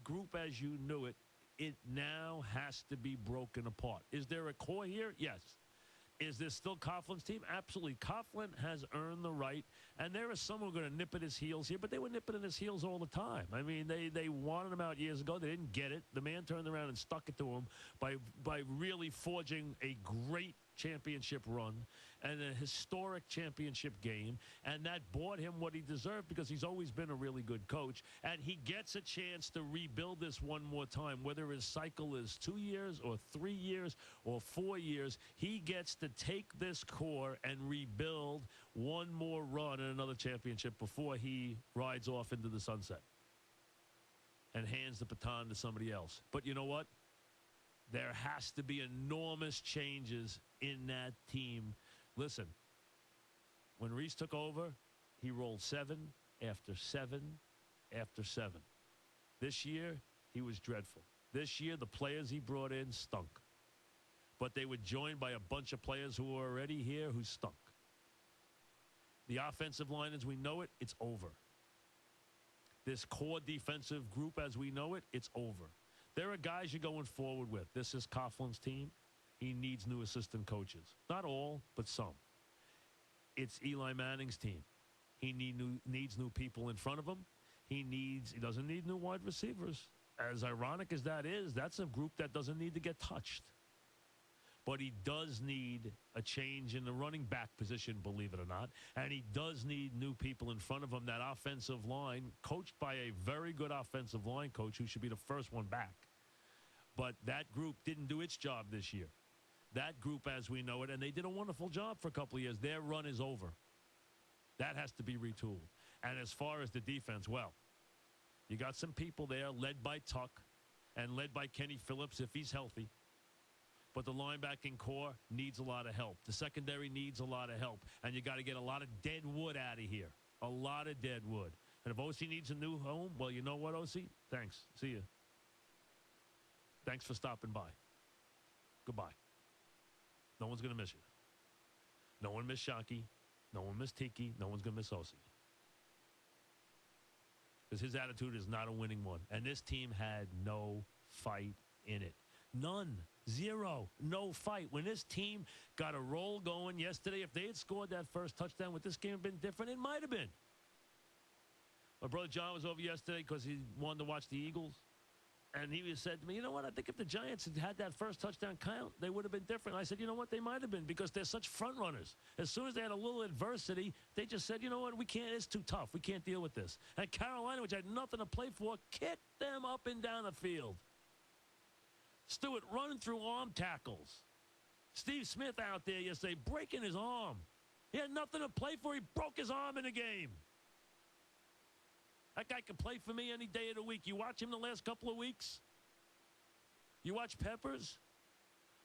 group as you knew it, it now has to be broken apart. Is there a core here? Yes. Is this still Coughlin's team? Absolutely. Coughlin has earned the right, and there is someone going to nip at his heels here, but they were nipping at his heels all the time. I mean, they wanted him out years ago. They didn't get it. The man turned around and stuck it to him by really forging a great championship run and a historic championship game, and that bought him what he deserved because he's always been a really good coach, and he gets a chance to rebuild this one more time. Whether his cycle is 2 years or 3 years or 4 years, he gets to take this core and rebuild one more run in another championship before he rides off into the sunset and hands the baton to somebody else. But you know what? There has to be enormous changes in that team. Listen, when Reese took over, he rolled 7 after 7 after 7. This year, he was dreadful. This year, the players he brought in stunk. But they were joined by a bunch of players who were already here who stunk. The offensive line as we know it, it's over. This core defensive group as we know it, it's over. There are guys you're going forward with. This is Coughlin's team. He needs new assistant coaches. Not all, but some. It's Eli Manning's team. He needs new people in front of him. He doesn't need new wide receivers. As ironic as that is, that's a group that doesn't need to get touched. But he does need a change in the running back position, believe it or not. And he does need new people in front of him. That offensive line, coached by a very good offensive line coach who should be the first one back. But that group didn't do its job this year. That group as we know it, and they did a wonderful job for a couple of years. Their run is over. That has to be retooled. And as far as the defense, well, you got some people there led by Tuck and led by Kenny Phillips if he's healthy. But the linebacking core needs a lot of help. The secondary needs a lot of help. And you got to get a lot of dead wood out of here. A lot of dead wood. And if OC needs a new home, well, you know what, OC? Thanks. See you. Thanks for stopping by. Goodbye. No one's going to miss you. No one missed Shockey. No one missed Tiki. No one's going to miss OC. Because his attitude is not a winning one. And this team had no fight in it. None. Zero. No fight. When this team got a roll going yesterday, if they had scored that first touchdown, would this game have been different? It might have been. My brother John was over yesterday because he wanted to watch the Eagles. And he said to me, you know what, I think if the Giants had that first touchdown count, they would have been different. I said, you know what, they might have been because they're such front runners. As soon as they had a little adversity, they just said, you know what, we can't, it's too tough. We can't deal with this. And Carolina, which had nothing to play for, kicked them up and down the field. Stewart running through arm tackles. Steve Smith out there yesterday breaking his arm. He had nothing to play for. He broke his arm in the game. That guy can play for me any day of the week. You watch him the last couple of weeks? You watch Peppers?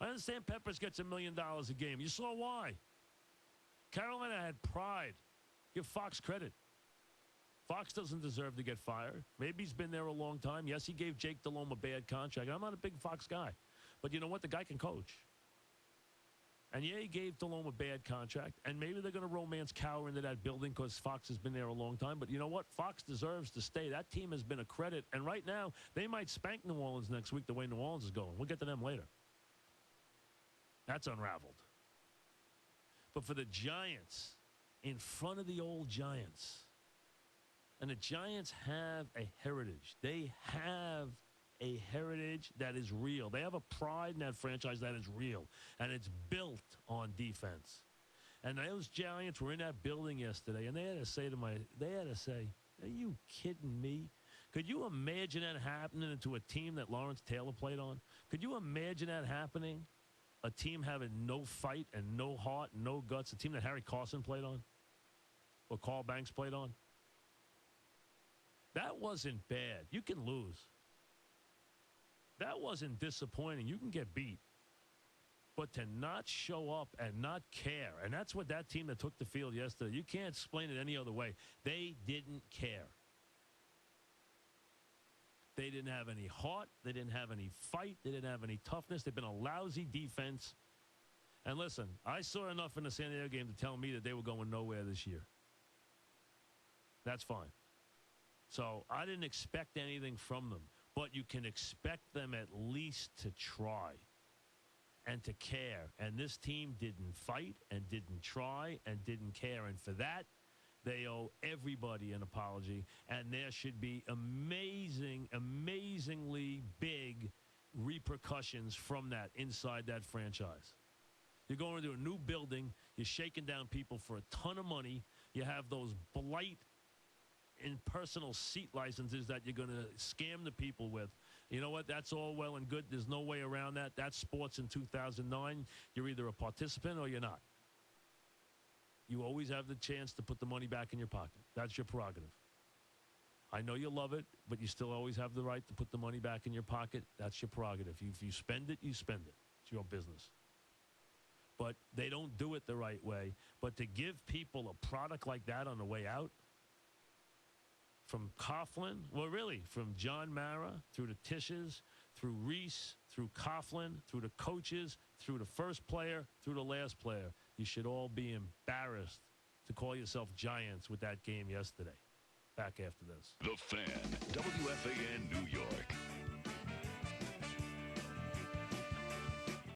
I understand Peppers gets $1 million a game. You saw why. Carolina had pride. Give Fox credit. Fox doesn't deserve to get fired. Maybe he's been there a long time. Yes, he gave Jake Delhomme a bad contract. I'm not a big Fox guy. But you know what? The guy can coach. And yeah, he gave Delhomme a bad contract. And maybe they're going to romance Cower into that building because Fox has been there a long time. But you know what? Fox deserves to stay. That team has been a credit. And right now, they might spank New Orleans next week the way New Orleans is going. We'll get to them later. That's unraveled. But for the Giants, in front of the old Giants, and the Giants have a heritage. They have a heritage that is real. They have a pride in that franchise that is real, and it's built on defense. And those Giants were in that building yesterday, and they had to say, are you kidding me? Could you imagine that happening to a team that Lawrence Taylor played on? Could you imagine that happening? A team having no fight and no heart and no guts, a team that Harry Carson played on or Carl Banks played on? That wasn't bad. You can lose. That wasn't disappointing. You can get beat. But to not show up and not care, and that's what that team that took the field yesterday, you can't explain it any other way. They didn't care. They didn't have any heart. They didn't have any fight. They didn't have any toughness. They've been a lousy defense. And listen, I saw enough in the San Diego game to tell me that they were going nowhere this year. That's fine. So I didn't expect anything from them. but you can expect them at least to try and to care. And this team didn't fight and didn't try and didn't care. And for that, they owe everybody an apology. And there should be amazingly big repercussions from that inside that franchise. You're going into a new building. You're shaking down people for a ton of money. You have those blight impersonal seat licenses that you're going to scam the people with. You know what? That's all well and good. There's no way around that. That's sports in 2009. You're either a participant or you're not. You always have the chance to put the money back in your pocket. That's your prerogative. I know you love it, but you still always have the right to put the money back in your pocket. That's your prerogative. If you spend it, you spend it. It's your business. But they don't do it the right way. But to give people a product like that on the way out, from Coughlin, well, really, from John Mara through the Tisches, through Reese, through Coughlin, through the coaches, through the first player, through the last player, you should all be embarrassed to call yourself Giants with that game yesterday. Back after this. The Fan, WFAN New York.